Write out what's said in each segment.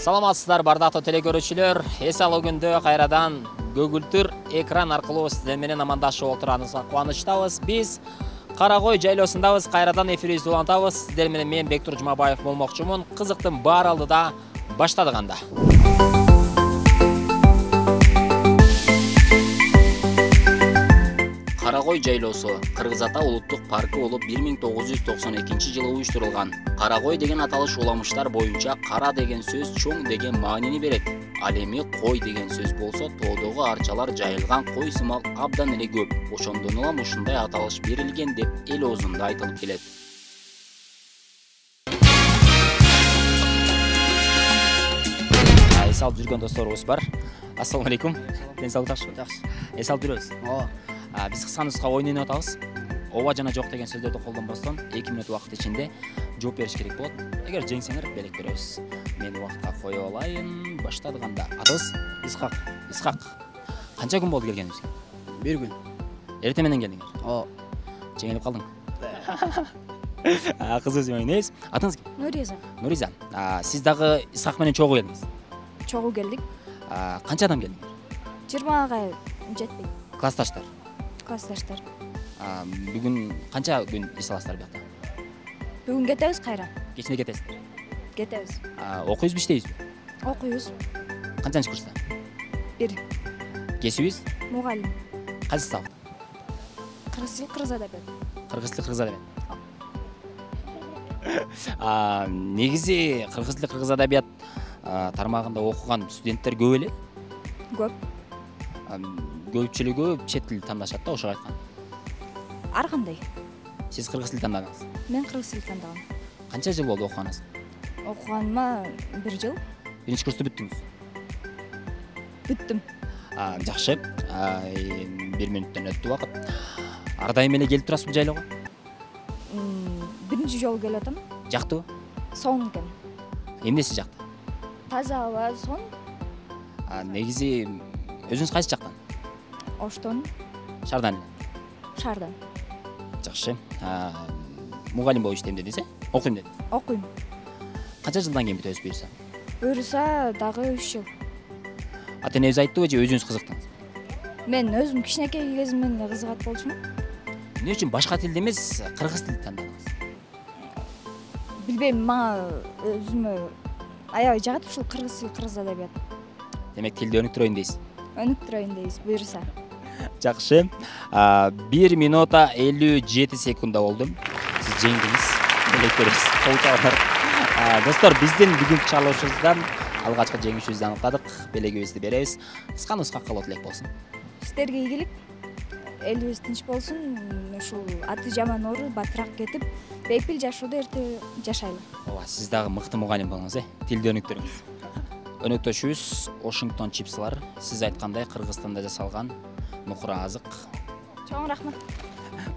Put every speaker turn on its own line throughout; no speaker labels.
Саламатсыздар, бардактуу телекөрүүчүлөр. Эс алуу күндө кайрадан көгүлтүр экран аркылуу сиздер менен амандашып отурганыбызга кубанычтабыз. Биз Карагой жайлоосундабыз, кайрадан эфирибизди улантабыз. Сиздер менен мен Бектур Жумабаев болмокчумун. Кызыктын баары алдыда баштадык анда. Карагой жайлоосу Кыргыз Ата улуттук паркы болуп 1992-жылы уюштурулган. Карагой деген аталыш уламыштар боюнча кара деген сөз чоң деген маанини берет. Ал эми кой деген сөз болсо тоодогу арчалар жайылган кой сымак абдан эле көп. Ошондон улам ушундай аталыш берилген деп эл оозунда айтылып келет. Эс алып жүргөн досторубуз бар. Ассаламу алейкум. Ден соолук жакшы. Эс алып жүрөбүз. Биз кыска нуска ойун ойноп атабыз. Ооба жана жок деген сөздөрдү колдонбостон 2 минут убакыт ичинде жооп бериш керек болот. Эгер жеңсеңер белек беребиз. Мен убакытка коюп алайын. Баштадык анда. Атыбыз Исхак. Канча күн болду келгениңизге?
1 күн.
Эртең менен келдиңер. Жеңилип калдың. Кыз өзү ойнойбуз. Атыңыз ким? Нуриза. Сиз дагы Исхак менен чогуу келдиңиз.
Чогуу келдик.
Канча адам келдиңер?
20га жетпейт.
Классташтар. Бүгүн канча күн эс аласыздар буякта?
Бүгүн кетебиз кайра.
Кечинде кетесиздер.
Кетебиз.
Окуйбузбу, иштейбизби?
Окуйбуз.
Канчанчы курста?
1.
Кесибиз?
Мугалим.
Кайсы сабак?
Кыргыз тил, кыргыз адабият.
Кыргыз тил, кыргыз адабият. Негизи кыргыз тил, кыргыз адабият тармагында окуган студенттер көп эле?
Көп.
Көпчүлүгү чет тил тандашат да, ошо айткан.
Ар кандай.
Сиз кыргыз тил тандадыңыз.
Мен кыргыз тил тандагам.
Канча жыл болду окуганыңыз?
Окуганыма 1 жыл.
Биринчи курсту бүттүңүз?
Бүттүм.
Жакшы. 1 мүнөттөн өттү убакыт. Ар дайым эле келип турасызбы жайлоого?
Биринчи жолу келип атам.
Жактыбы?
Сонун экен.
Эмнеси жакты?
Таза аба, сон.
Негизи өзүңүз кайсы жактан?
Оштон.
Шаардан эле?
Шаардан.
Жакшы. Мугалим болуп иштейм дедиңиз, Окуйм дедиңиз.
Окуйм.
Канча жылдан кийин бүтөбүз буюрса?
Буюрса дагы 3 жыл.
Ата-энеңиз айттыбы же өзүңүз кызыктыңыз?
Мен өзүм кичинекей кезимден кызыгат болчумун.
Эмне үчүн башка тилди эмес, кыргыз тилди тандадыңыз?
Билбейм, мага өзүмө аябай жагат ушул кыргыз тил, кыргыз адабият.
Демек тилди өнүктүрөйүн дейсиз.
Өнүктүрөйүн дейбиз, буюрса.
Жакшы. 1 минута 57 секунда болду. Сиз жеңдиңиз. Белек беребиз. Достор, биздин бүгүнкү чалуушубуздан алгачкы жеңүүчүбүздү аныктадык. Белегибизди беребиз. Кыска нуска кылып элек болсун.
Сиздерге ийгилик. Элибиз тынч болсун. Ушул аты жаман оору батыраак кетип, бейпил жашоодо эрте жашайлы.
Ооба, сиз дагы мыкты мугалим болуңуз, Тилди өнүктүрүңүз. Өнөктөшүбүз Washington чипсылар. Сиз айткандай Кыргызстанда жасалган нукура азык.
Чоң рахмат.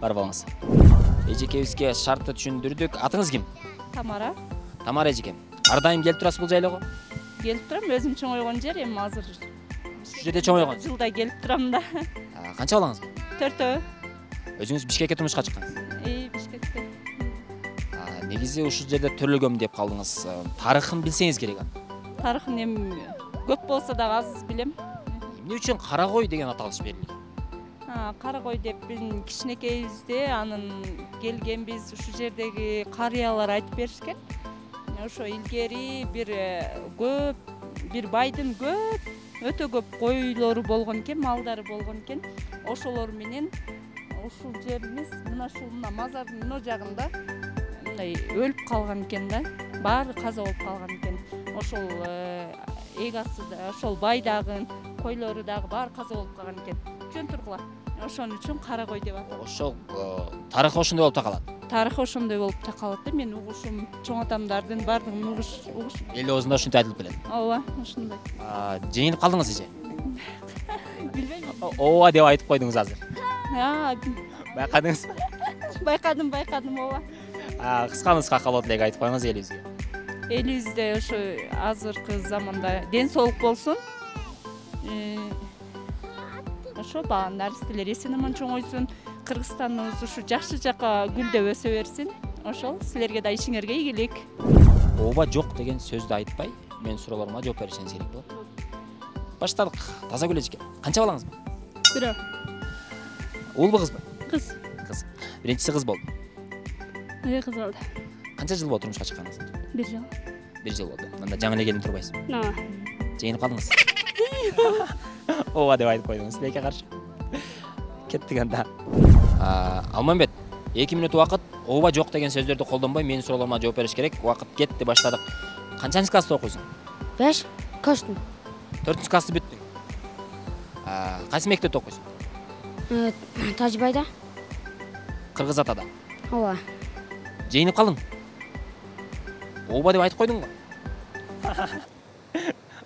Бар болуңуз. Эжекебизге шартты түшүндүрдүк. Атыңыз ким?
Тамара.
Тамара эжекем. Ар дайым келип турасыз бул жайлоого?
Келип турам, өзүм чоңойгон жер, эми азыр
Ушул жерде чоңойгон.
жылда келип турам да.
Канча балаңыз?
4.
Өзүңүз Бишкекке турмушка чыккансыз?
Бишкекте.
Негизи ушул жерде төрөлгөм деп калдыңыз. Тарыхын билсеңиз керек.
Тарыхын эми көп болсо дагы аз билем.
Эмне үчүн Карагой деген аталыш берилген?
Карагой деп биздин кичинекейибизде анын келгенбиз, ушул жердеги карыялар айтып беришкен. Ошо илгери бир байдын өтө көп койлору болгон экен, малдары болгон экен. Ошолор менен ушул жерибиз мына мазардын мына жагында мындай өлүп калган экен да. Баары каза болуп калган экен. Ошол эгасы да, ошол бай дагы, койлору дагы баары каза болуп калган экен. Жөн тургула. Ошон үчүн Карагой деп аталат.
Ошол тарыхы ошондой болуп такалат.
Тарыхы ошондой болуп такалат да. Мен угушум, чоң атамдардын баардыгын угуш.
Эл оозунда ушинтип айтылып келет.
Ооба, ошондой.
Жеңилип калдыңыз эже?
Билбейм.
Ооба деп айтып койдуңуз азыр. Байкадыңыз?
Байкадым, ооба.
Кыска нуска калып элек айтып коюңуз элибизге.
Элибизде ошо азыркы заманда ден соолук болсун. Ошо баан наристелер эсен-аман чоңойсун. Кыргызстаныбыз ушу жакшы жака гүлдөп өсө берсин. Ошол силерге да ишиңерге ийгилик.
Ооба жок деген сөздү айтпай, менин суроолорума жооп беришиңиз керек болот. Баштадык. Таза күлө эжеке. Канча балаңыз бар?
Бирөө.
Уулбу кызбы?
Кыз.
Кыз. Биринчиси кыз болду.
Кыз болду.
Канча жыл болду турмушка чыкканыңыз?
1 жыл.
1 жыл болду. Анда жаңы эле келип турбайсыз.
Ооба.
Жеңип калдыңыз. Ооба деп айтып койдуңуз. Тилекке каршы. Кеттик анда. Алмамбет, 2 минут убакыт. Ооба жок деген сөздөрдү колдонбой менин суроолорума жооп бериш керек. Убакыт кетти, баштадык. Канчанчы класста окуйсуң?
5 класстын.
4 классты бүттүң. Кайсы мектепте окуйсуң?
Тажбайда.
Кыргыз атада.
Ооба.
Жеңип калдың? Ооба деп айтып койдуң го?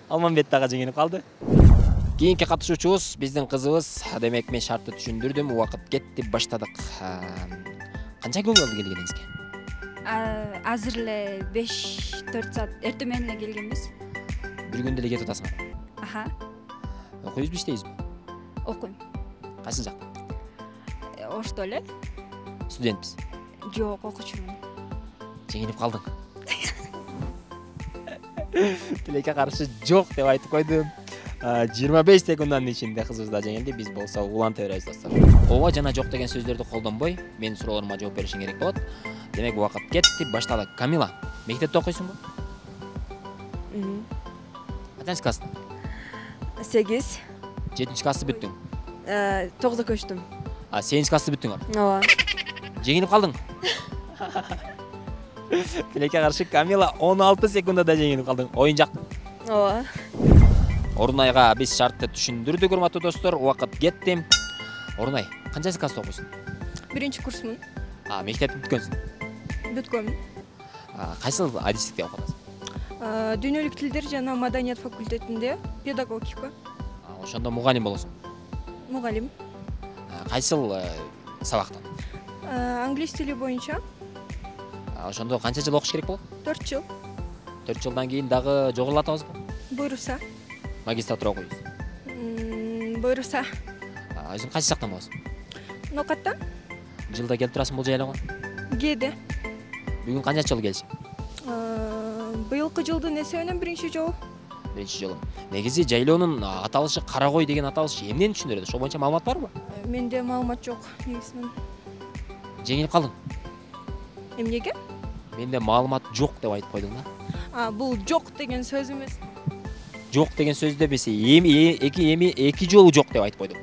Алмамбет дагы жеңип калды. Кийинки катышуучубуз биздин кызыбыз. Демек мен шартты түшүндүрдүм. Убакыт кетти, баштадык. Канча күн болду келгениңизге?
Азыр эле 5-4 саат эртең менен эле келгенбиз.
Бир күндө эле кетип атасың.
Аха.
Окуйсузбу, иштейсизби?
Окуйм.
Кайсы жакта?
Ошто эле.
Студентпиз.
Жок, окуучумун.
Жеңип калдың. Тилекке каршы жок деп айтып койдум. 25 секунддун ичинде кызыбыз да жеңилди. Биз болсо уланта беребиз достор. Ооба жана жок деген сөздөрдү колдонбой менин суроолорума жооп беришиң керек болот. Демек убакыт кетти, баштадык. Камила, мектепте окуйсуңбу? Качанчы класста?
8.
7 классты бүттүң.
9 көчтүм.
8 классты бүттүң.
Ооба.
Жеңип калдың. Тилекке каршы Камила 16 секундда жеңип калдың. Оюн жактың.
Ооба.
Орунайга биз шартты түшүндүрдүк, урматтуу достор. Убакыт кетти. Орунай, канчанчы класста окуйсуң?
1-нчи курсмун.
Мектепти бүткөнсүң.
Бүткөнмүн.
Кайсыл адистикте окуп атасың?
Дүйнөлүк тилдер жана маданият факультетинде педагогика.
Ошондо мугалим болосуң.
Мугалим.
Кайсыл сабактан?
Англис тили боюнча.
Ошондо канча жыл окуш керек болот?
4 жыл.
4 жылдан кийин дагы жогорулатабызбы?
Буйруса.
Магистратура окуйбуз.
Буйруса.
Өзүң кайсы жактан болосуң?
Нокаттан.
Жылда келип турасың бул жайлоого?
Кээде.
Бүгүн канча жолу келишиң?
Быйылкы жылдын эсебинен 1-нчи жолу.
1-нчи жолу. Негизи жайлоонун аталышы Карагой деген аталыш эмнени түшүндүрөт? Ошол боюнча маалымат барбы?
Менде маалымат жок негизинен.
Жеңилип калдың?
Эмнеге?
Менде маалымат жок деп айтып койдуң да.
Бул жок деген сөз эмес.
Жок деген сөздө биз эки жолу жок деп айтып койдук.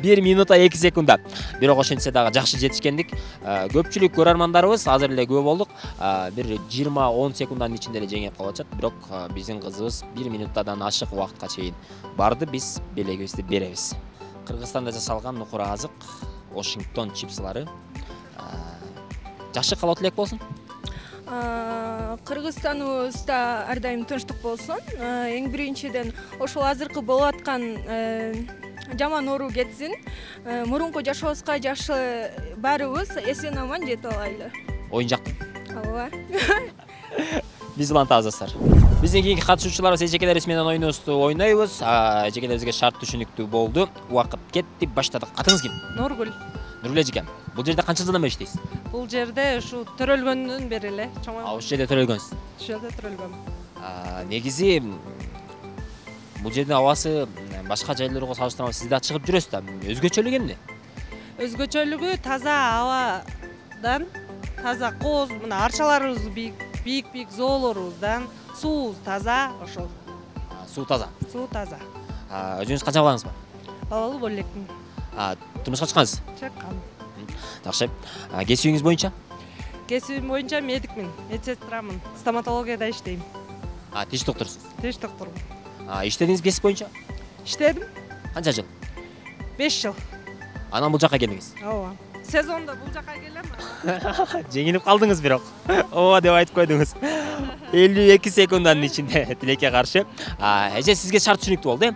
1 минута 2 секунда. Бирок ошентсе дагы жакшы жетишкендик. Көпчүлүк көрөрмандарыбыз азыр эле көп болдук. Бир 20-10 секунданын ичинде эле жеңип калып атат. Бирок биздин кызыбыз 1 минуттадан ашык убакытка чейин барды. Биз белегибизди беребиз. Кыргызстанда жасалган нукура азык Washington чипсылары. Жакшы калоо тилек болсун.
Кыргызстаныбызда ар дайым тынчтык болсун. Эң биринчиден ошол азыркы болуп аткан жаман оору кетсин. Мурунку жашообузга жакшы баарыбыз эсен аман жетип алайлы.
Оюн жактың.
Ооба.
Биз улантабыз достор. Биздин кийинки катышуучуларыбыз эжекелерибиз менен оюнубузду ойнойбуз. Эжекелерибизге шарт түшүнүктүү болду. Убакыт кетти, баштадык. Атыңыз ким?
Нургүл.
Нургүл эжеке. Бул жерде канча жылдан бери иштейсиз?
Бул жерде ушу төрөлгөндөн бери эле чоң.
Ошол жерде төрөлгөнсүз.
Ушул жерде төрөлгөм.
Негизи бул жердин абасы башка жайларга салыштырмалуу сиз да чыгып жүрөсүз да. Өзгөчөлүгү эмне?
Өзгөчөлүгү таза абадан, таза кооз, мына арчаларыбыз бийик зоолорубуздан, суубуз таза, ошол.
Суу таза.
Суу таза.
Өзүңүз канча балаңыз бар?
Балалуу боло элекмин.
Турмушка чыккансыз?
Чыккам.
Жакшы. Кесибиңиз боюнча?
Кесибим боюнча медикмин, медсестрамын, стоматологияда иштейм.
Тиш доктурсуз?
Тиш докторумун.
Иштедиңиз кесип боюнча?
Иштедим.
Канча жыл?
5 жыл.
Анан бул жакка келдиңиз?
Ооба. Сезондо бул жакка келем.
Жеңилип калдыңыз бирок. Ооба деп айтып койдуңуз. 52 секунданын ичинде тилекке каршы. Эже сизге шарт түшүнүктүү болду,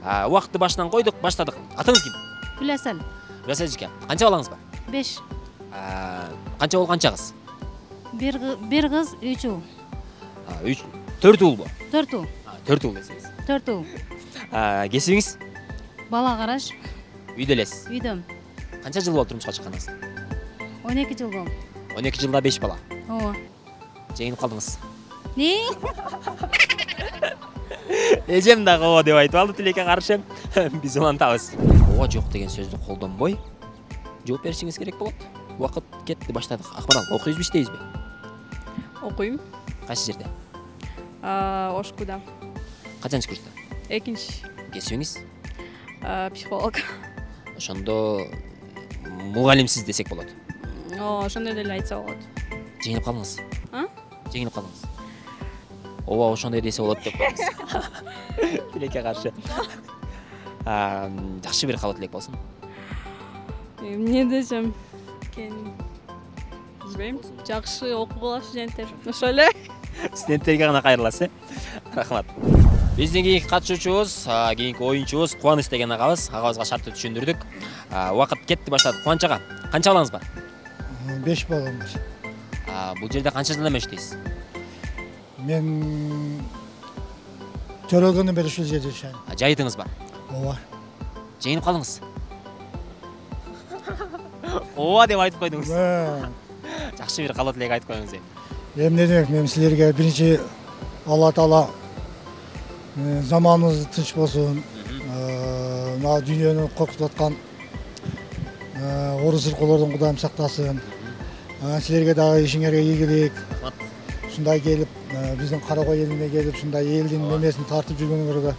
Убакытты башынан койдук, баштадык. Атыңыз ким?
Гүласал.
Гүласал эжеке. Канча балаңыз бар?
5.
Канча уул, канча кыз?
1 кыз, 3 уул.
4 уулбу?
4 уул.
4 уулл десеңиз.
4 уул.
Кесибиңиз?
Бала караш.
Үйдө элесиз.
Үйдөм.
Канча жыл болду турмушка чыкканыңыз?
12 жыл болду.
12 жылда 5 бала.
Ооба.
Жеңилип калдыңыз.
Не?
Эжем дагы ооба деп айтып алды, тилекке каршы. Биз улантабыз. Ооба жок деген сөздү колдонбой жооп беришиңиз керек болот. Убакыт кетти, баштадык. Акмарал, окуйбузбу, иштейбизби?
Окуйм.
Кайсы жерде?
Ошкуда.
Качанчы курста?
2-нчи.
Кесибиңиз?
Психолог.
Ошондо мугалимсиз десек болот.
Ошондой деле айтса болот.
Жеңилип калдыңыз.
А?
Жеңилип калдыңыз. Ооба ошондой десе болот деп коебуз. Тилекке каршы. Жакшы бир кабыл тилек болсун.
Эмне десем? Билбейм. Жакшы окугула студенттер. Ошо эле.
Студенттерге гана кайрыласыз, рахмат. Биздин кийинки катышуучубуз, кийинки оюнчубуз Кубаныч деген агабыз. Агабызга шартты түшүндүрдүк. Убакыт кетти, баштадык. Кубаныч ага, канча балаңыз бар?
5 балам бар.
Бул жерде канча жылдан бери иштейсиз?
Мен төрөлгөндөн бери ушул жерде жашайм.
Жайытыңыз бар?
Ооба.
Жеңилип калдыңыз? Ооба деп айтып койдуңуз. Жакшы бир кабыл тилек айтып коюңуз.
Эмне демек, мен силерге биринчи Алла Таала заманыбыз тынч болсун. Мына дүйнөнү коркутуп аткан орус ыркоолордон Кудайым сактасын. Силерге дагы ишиңерге ийгилик. Ушундай келип, биздин Карагой элине келип, ушундай элдин немесин тартып жүргөнүңөргө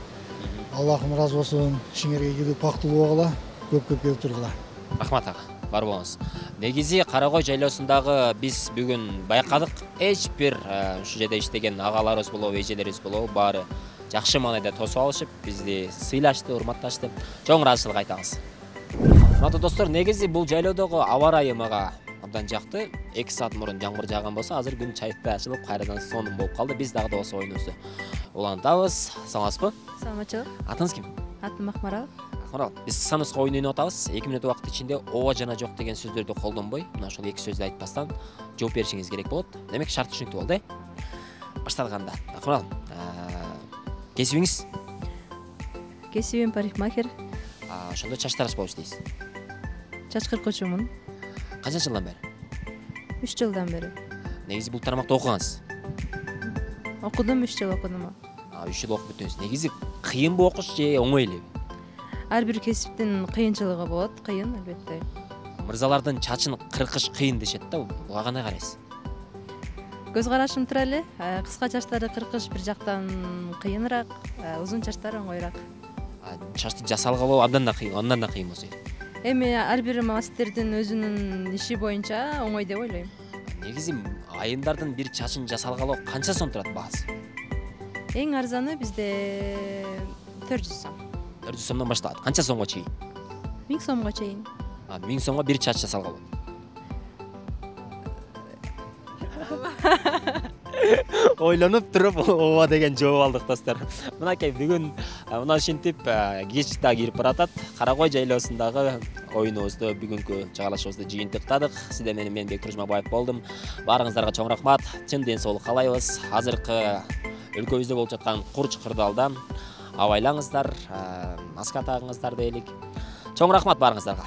Аллахым ыраазы болсун. Ишиңерге ийгилик, бактылуу болгула, көп-көп келип тургула.
Рахмат ага. Бар болуңуз. Негизи Карагой жайлоосундагы биз бүгүн байкадык, эч бир ушу жерде иштеген агаларыбыз болобу, эжелерибиз болобу, баары жакшы маанайда тосуп алышып, бизди сыйлашты, урматташты. Чоң ыраазычылык айтабыз. Урматтуу достор, негизи бул жайлоодогу аба ырайы мага абдан жакты. 2 саат мурун жамгыр жааган болсо, азыр күн чайыттай ачылып, кайрадан сонун болуп калды. Биз дагы да болсо оюнубузду улантабыз. Саламатсызбы?
Саламатчылык.
Атыңыз ким?
Атым Акмарал.
Акмарал, биз кыска нуска оюн ойноп атабыз. 2 мүнөт убакыт ичинде ооба жана жок деген сөздөрдү колдонбой, мына ошол 2 сөздү айтпастан жооп беришиңиз керек болот. Демек, шарт түшүнүктүү болду, Баштадык анда. Акмарал, кесибиңиз?
Кесибим парикмахер.
Ошондо чач тараш болуп иштейсиз.
Чач кыркуучумун.
Канча жылдан бери?
3 жылдан бери.
Негизи бул тармакта окугансыз.
Окудум, 3 жыл окудум.
3 жыл окуп бүттүңүз. Негизи кыйынбы окуш же оңой элеби?
Ар бир кесиптин кыйынчылыгы болот, кыйын албетте.
Мырзалардын чачын кыркыш кыйын дешет да, буга кандай карайсыз?
Көз карашым тура эле. Кыска чачтарды кыркыш бир жактан кыйыныраак, узун чачтар оңоюраак.
Чачты жасалгалоо андан да кыйын болсо.
Эми ар бир мастердин өзүнүн иши боюнча оңой деп ойлойм.
Негизи айымдардын бир чачын жасалгалоо канча сом турат баасы?
Эң арзаны бизде 400 сом.
400 сомдон башталат. Канча сомго чейин?
1000 сомго чейин.
1000 сомго бир чач жасалгалат. Ойлонуп туруп ооба деген жооп алдык достор. Мынакей бүгүн мына ушинтип кеч да кирип баратат. Карагой жайлоосундагы оюнубузду бүгүнкү чыгарылышыбызды жыйынтыктадык. Сиздер менен мен Бек Туржмабаев болдум. Баарыңыздарга чоң рахмат. Чын ден соолук каалайбыз. Азыркы өлкөбүздө болуп жаткан курч кырдаалдан абайлаңыздар, маска тагыңыздар дейлик. Чоң рахмат баарыңыздарга.